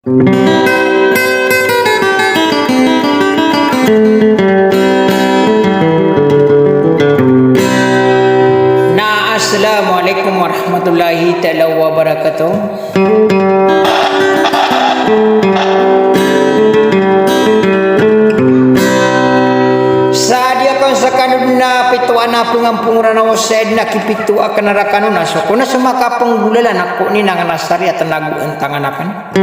Assalamualaikum warahmatullahi taala wabarakatuh. Sadiakan sakanuna pituana pengampungan wased na kipitu akan rakanuna sokona semaka penggulalan aku ni nang nasari tenagu entanganakan.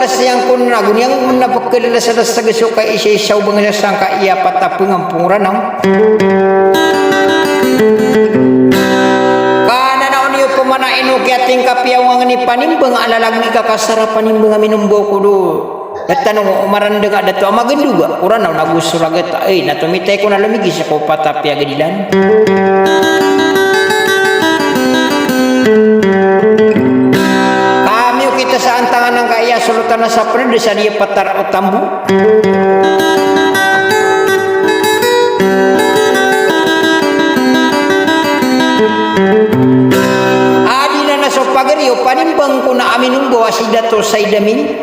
Yang kun ragun yang menapakkan dasar-dasar kesuka isi isau bangsa sangka ia patah pengampung ranau karena naon ieu pemana inu kia tingkap yang ni panimbang ala lagi kakasara panimbang minum bokudu datang umaran dega datu ama genduga urang naon agus suraget nato mitay ko nalamigi sa ko patah pia gedilan kita sa antangan ng kaya sulutan na sa prende sa dia patar o tambu adi na naso pagariyo panimbang ko na amin umbo asidato sa idamin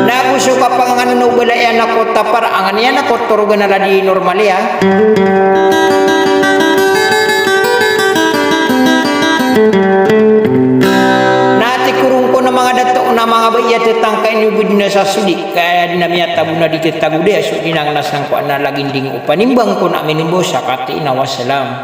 naguso ka pangangan no balayan ako tapar angan yan ako turugan na di normal ya nati kurung ko na mga dato na mga baya tetangka inyubud na sa sudi kaya dinamiyata muna di tetagude so dinang nasangko na laging ding upanimbang ko na minumbo sa kati na wassalam.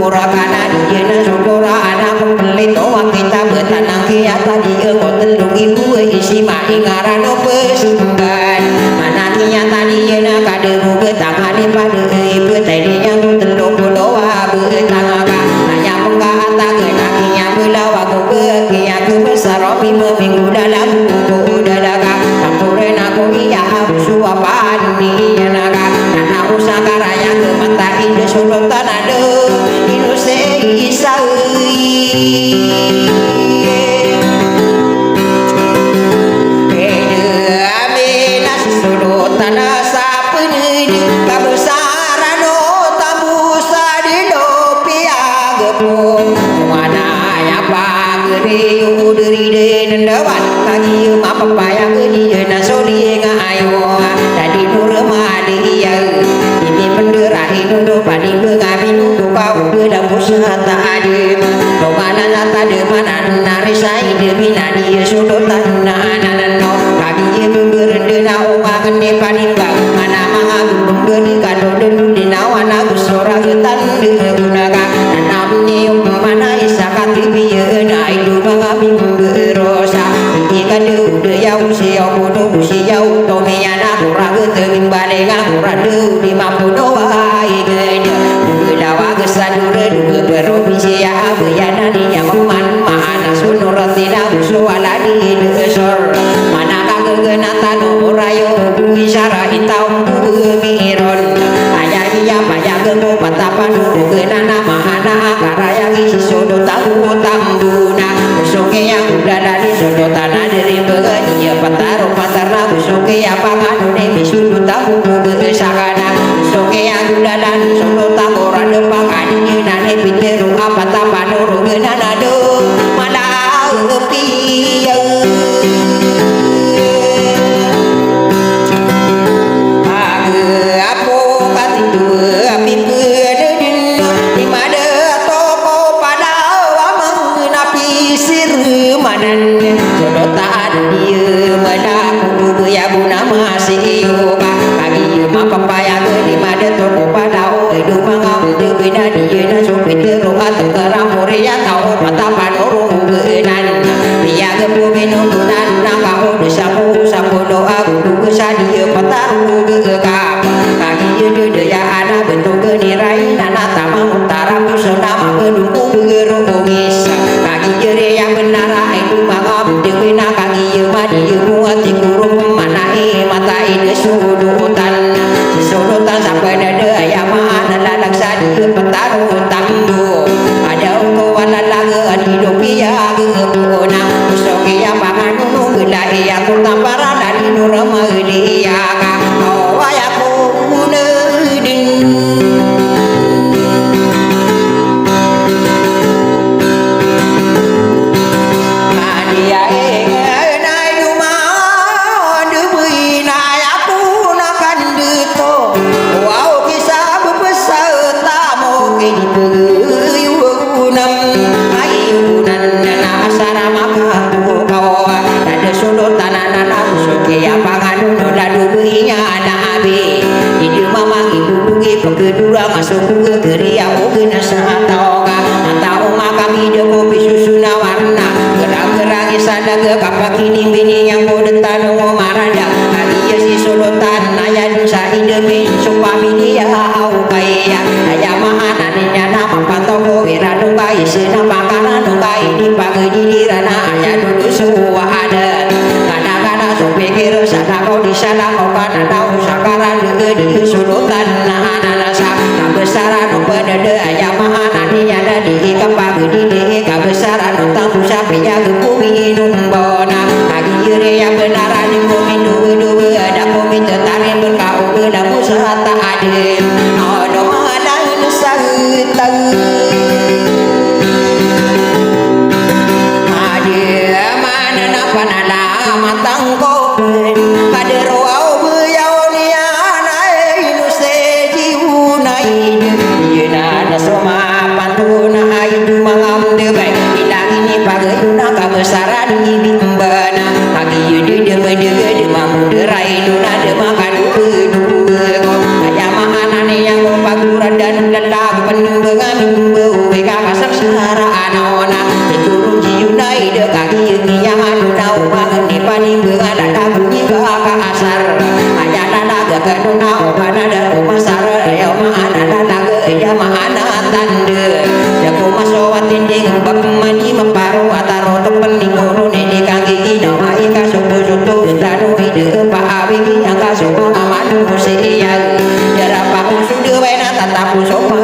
pura kana dia na sokora anak pelito kita betanang kia tadi kau telung ibu isi mai ngarano pesumban mana kia tadi na kaderu betangani pada ibu tadi yang telung puloa betangaka hanya menggata kena kia belawa ku kia ku besar opi meminggu dalam buku dadaka campurin aku iya suapan ni naga nana usaka raya ke mata ide sudut tanade inuse isai papaya gede na sodi nga ayo tadi nurma dia ini bendera indo padi bengabi nudu kau dalam pusat ade domana nata de mana narisai de binani sudut tanana no kaki berende na uang ne padi bang mana mangagung gede kado dulu di nawana gusora getan de gunaga namni mana isakati biye na idu mangabi berosa ikadu yau siau bodoh siau tomiana kurang terim balik kurang di mampu doa igenya dawa kesadure dua berovisia abuyana ni yang man mana sunuratina usuala di desor mana kagegena tanu rayo isara hitau miron ayah iya payah gemo patapan gena nama anak karaya isi sodo tamu tambuna soke yang udah dari sodo tanah dari begani pataru patarna soke yang pangan ne misudu tamu besakana soke yang udah dari sodo tamu rada pangan ni nane piteru apa tapanu gena nado malah piye papaya gede made toko padao edu mangam de bina die na so pete roa tengara moria tau pata panoro genan biya gebu menu tunan nanga o desamu samu doa kudu kesadi pata gega kaki de de ya ada bentuk genirai nana tamang utara pusana magedung geru ngis kaki jere yang benar edu mangam de bina kaki madi muati kurung mana mata ide sudutan sudutan sampai dada ayam mana lalang sadi petaru tangdu ada ukuan lalang hidup ia guna usokia pangan nunggu lai aku tamparan dari nurma dia kau ayaku neding sudut tanah suki pangan besara anona turun jiunai de kaki yang anu nau bangun di paning ada bunyi ke asar ayana naga kenuna obana umasar ya mana naga ya mana tande ya kumasowatin ding bapmani maparu ataro tepening guru di kaki ino ai ka sutu danu ide pa abi yang ka suku amanu sia darapa sudu wena tatapu sopa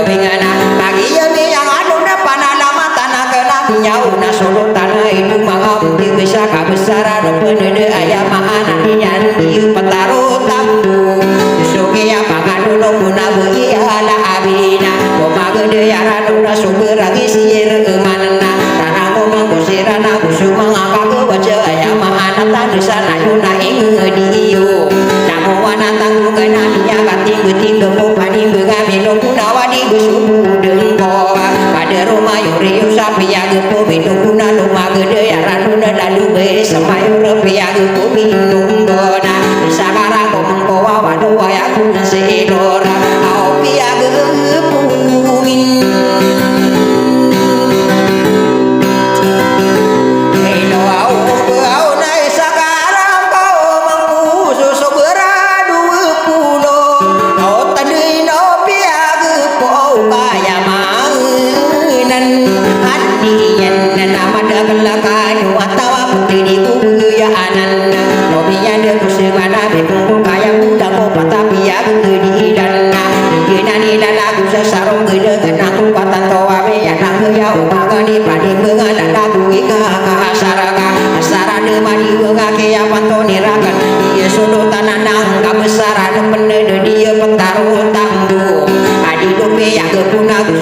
wingana pagi yang anu napana lama tanah kena nyau na solo tanah itu mangam di bisa kabesaran penede ayam anak nian di petaru tambu suki ya pangan no guna bagi ala abina koma gede ya ranu na sumber lagi sir manana tanah koma kusirana kusuma ngaka ke baca ayam anak tanah sana yuna ing diu namo wana tanggu kena minyak kating beting gemuk paning begami no guna wadi besubu dengko pada rumah yuri sapi ya gepo minum guna rumah gede ya ranu na dalu be semayu repi ya gepo minum dona sekarang kau mengkowa wadu ya ku seidora au pia gepo min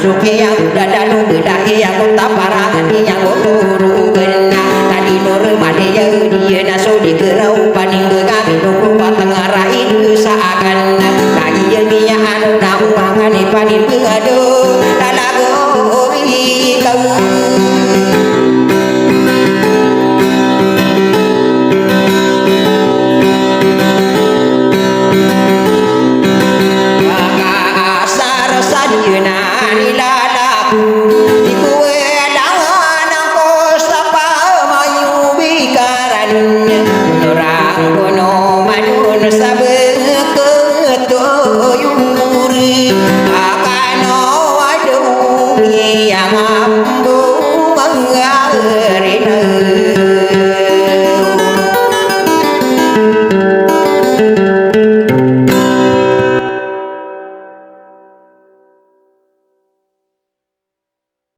suke yang udah dalu bedaki yang kota parangan yang turu kena tadi nur made ya dia naso di kerau